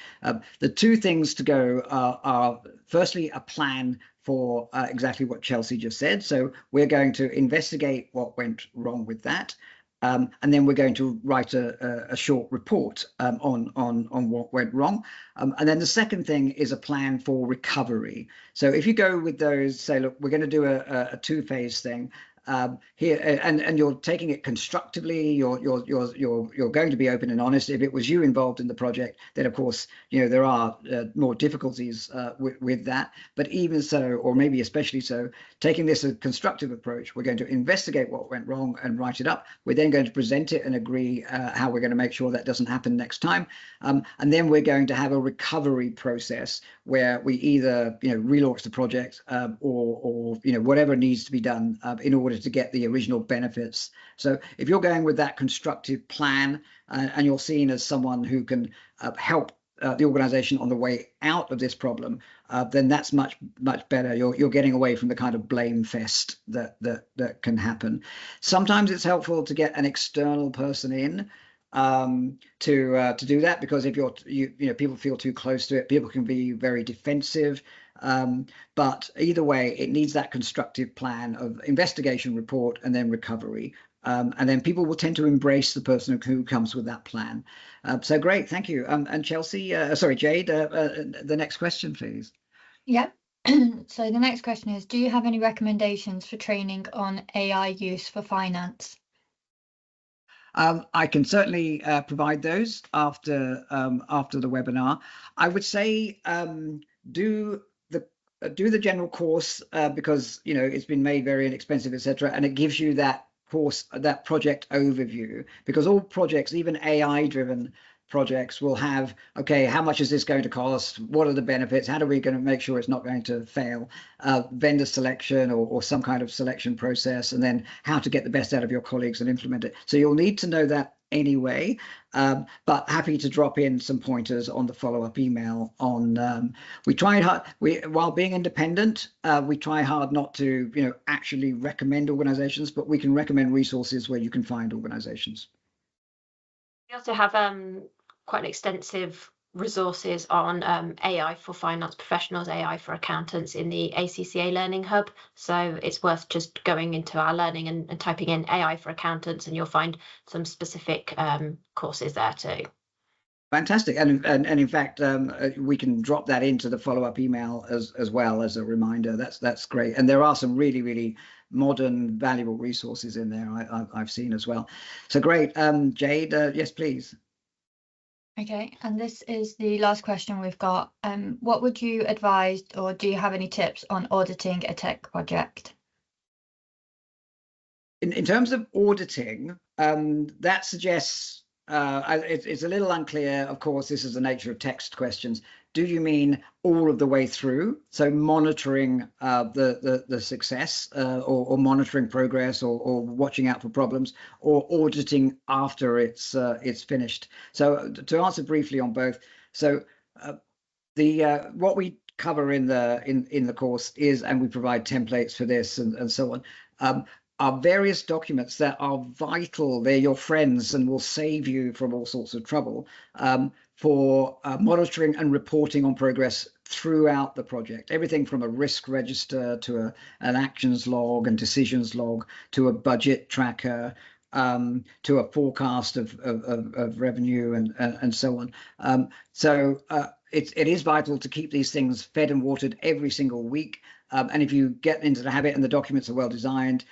The two things to go are firstly a plan for exactly what Chelsea just said. So we're going to investigate what went wrong with that. And then we're going to write a short report on what went wrong. And then the second thing is a plan for recovery. So if you go with those, say, look, we're going to do a two-phase thing here, and you're taking it constructively. You're going to be open and honest. If it was you involved in the project, then of course, you know, there are more difficulties with that. But even so, or maybe especially so, taking this a constructive approach, we're going to investigate what went wrong and write it up. We're then going to present it and agree how we're going to make sure that doesn't happen next time. And then we're going to have a recovery process where we either, you know, relaunch the project or you know, whatever needs to be done in order to get the original benefits. So if you're going with that constructive plan and you're seen as someone who can help the organization on the way out of this problem, then that's much better. You're getting away from the kind of blame fest that can happen. Sometimes it's helpful to get an external person in to do that, because if you know, people feel too close to it, people can be very defensive. But either way, it needs that constructive plan of investigation, report, and then recovery. And then people will tend to embrace the person who comes with that plan. So great, thank you. And Chelsea, sorry, Jade, the next question, please. Yep. So the next question is, do you have any recommendations for training on AI use for finance? I can certainly provide those after the webinar. I would say do the general course because, you know, it's been made very inexpensive, etc., and it gives you that course, that project overview, because all projects, even AI driven projects, will have, okay, how much is this going to cost? What are the benefits? How are we going to make sure it's not going to fail? Vendor selection or some kind of selection process, and then how to get the best out of your colleagues and implement it. So you'll need to know that anyway, but happy to drop in some pointers on the follow-up email on we tried hard, while being independent, we try hard not to, you know, actually recommend organizations, but we can recommend resources where you can find organizations. We also have quite an extensive resources on AI for finance professionals, AI for accountants in the ACCA Learning Hub. So it's worth just going into our learning and typing in AI for accountants, and you'll find some specific courses there too. Fantastic. And in fact, we can drop that into the follow-up email as well as a reminder. That's great. And there are some really, really modern, valuable resources in there I've seen as well. So great. Jade, yes, please. Okay, and this is the last question we've got. What would you advise, or do you have any tips on auditing a tech project? In terms of auditing, that suggests it's a little unclear. Of course, this is the nature of text questions. Do you mean all of the way through? So monitoring the success or monitoring progress or watching out for problems, or auditing after it's finished? So to answer briefly on both, so what we cover in the course is, and we provide templates for this and so on, are various documents that are vital. They're your friends and will save you from all sorts of trouble for monitoring and reporting on progress throughout the project. Everything from a risk register to an actions log and decisions log to a budget tracker to a forecast of revenue and so on. So it is vital to keep these things fed and watered every single week. And if you get into the habit and the documents are well designed,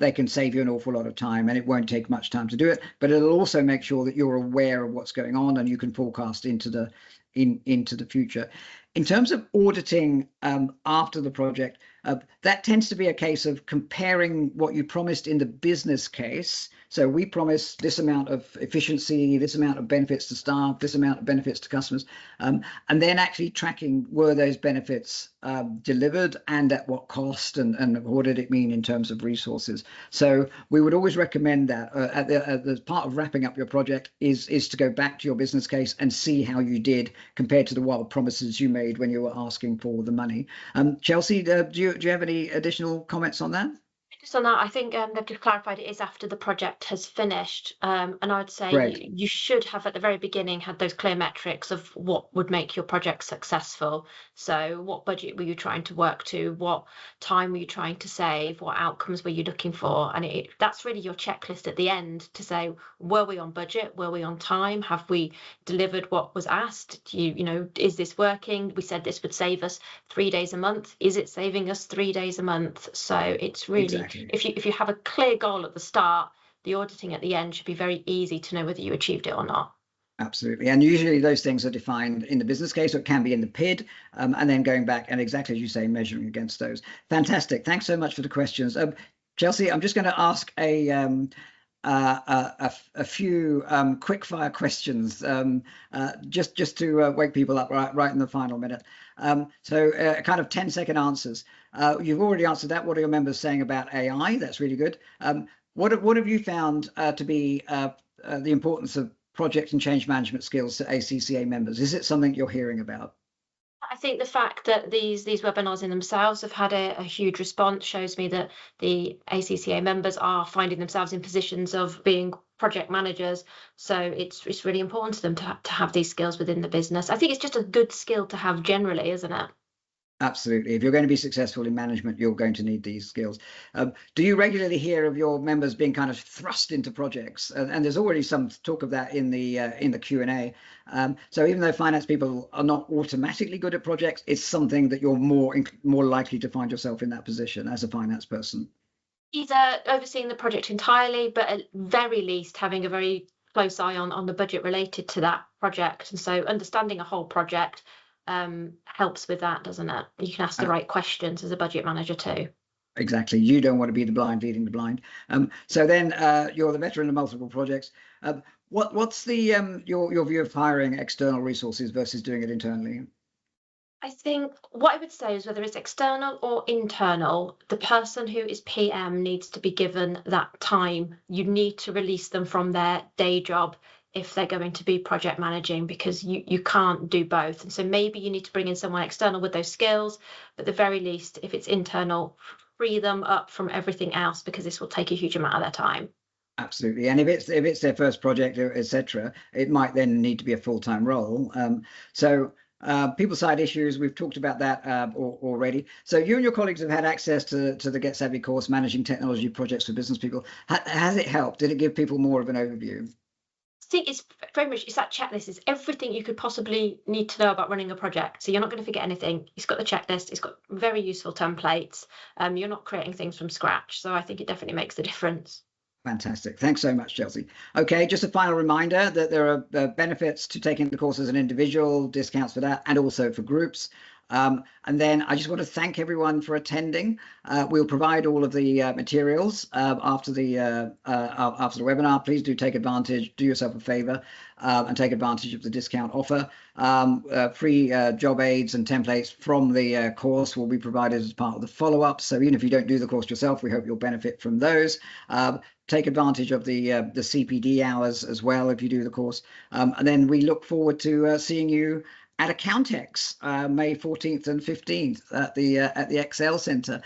they can save you an awful lot of time, and it won't take much time to do it. But it'll also make sure that you're aware of what's going on and you can forecast into into the future. In terms of auditing after the project, that tends to be a case of comparing what you promised in the business case. So we promise this amount of efficiency, this amount of benefits to staff, this amount of benefits to customers, and then actually tracking were those benefits delivered and at what cost, and what did it mean in terms of resources. So we would always recommend that as part of wrapping up your project is to go back to your business case and see how you did compared to the wild promises you made when you were asking for the money. Chelsea, do you have any additional comments on that? Just on that, I think they've just clarified it is after the project has finished. And I'd say you should have at the very beginning had those clear metrics of what would make your project successful. So what budget were you trying to work to? What time were you trying to save? What outcomes were you looking for? And that's really your checklist at the end to say, were we on budget? Were we on time? Have we delivered what was asked? Is this working? We said this would save us 3 days a month. Is it saving us 3 days a month? So it's really... Exactly. If you have a clear goal at the start, the auditing at the end should be very easy to know whether you achieved it or not. Absolutely. And usually those things are defined in the business case, or it can be in the PID, and then going back and exactly as you say, measuring against those. Fantastic. Thanks so much for the questions. Chelsea, I'm just going to ask a few quick fire questions just to wake people up right in the final minute. So kind of 10-second answers. You've already answered that. What are your members saying about AI? That's really good. What have you found to be the importance of project and change management skills to ACCA members? Is it something you're hearing about? I think the fact that these webinars in themselves have had a huge response shows me that the ACCA members are finding themselves in positions of being project managers. So it's really important to them to have these skills within the business. I think it's just a good skill to have generally, isn't it? Absolutely. If you're going to be successful in management, you're going to need these skills. Do you regularly hear of your members being kind of thrust into projects? And there's already some talk of that in the Q&A. So even though finance people are not automatically good at projects, it's something that you're more likely to find yourself in that position as a finance person. Either overseeing the project entirely, but at very least having a very close eye on the budget related to that project. And so understanding a whole project helps with that, doesn't it? You can ask the right questions as a budget manager too. Exactly. You don't want to be the blind leading the blind. So then you're the veteran of multiple projects. What's the your view of hiring external resources versus doing it internally? I think what I would say is whether it's external or internal, the person who is PM needs to be given that time. You need to release them from their day job if they're going to be project managing, because you can't do both. And so maybe you need to bring in someone external with those skills, but at the very least, if it's internal, free them up from everything else, because this will take a huge amount of their time. Absolutely. And if it's their first project, etc., it might then need to be a full-time role. People side issues, we've talked about that already. So you and your colleagues have had access to the GetSavi course, Managing Technology Projects for Business People. Has it helped? Did it give people more of an overview? I think it's very much, it's that checklist. It's everything you could possibly need to know about running a project. So you're not going to forget anything. It's got the checklist. It's got very useful templates. You're not creating things from scratch. So I think it definitely makes the difference. Fantastic. Thanks so much, Chelsea. Okay, just a final reminder that there are benefits to taking the course as an individual, discounts for that, and also for groups. And then I just want to thank everyone for attending. We'll provide all of the materials after the webinar. Please do take advantage, do yourself a favor, and take advantage of the discount offer. Free job aids and templates from the course will be provided as part of the follow-up. So even if you don't do the course yourself, we hope you'll benefit from those. Take advantage of the CPD hours as well if you do the course. And then we look forward to seeing you at Accountex, May 14th and 15th at the Excel Centre.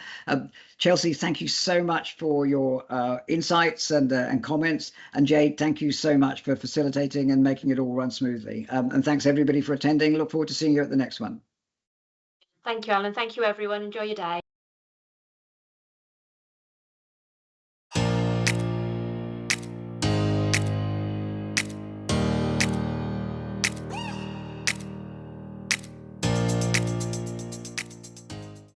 Chelsea, thank you so much for your insights and comments. And Jade, thank you so much for facilitating and making it all run smoothly. And thanks everybody for attending. Look forward to seeing you at the next one. Thank you, Alan. Thank you, everyone. Enjoy your day.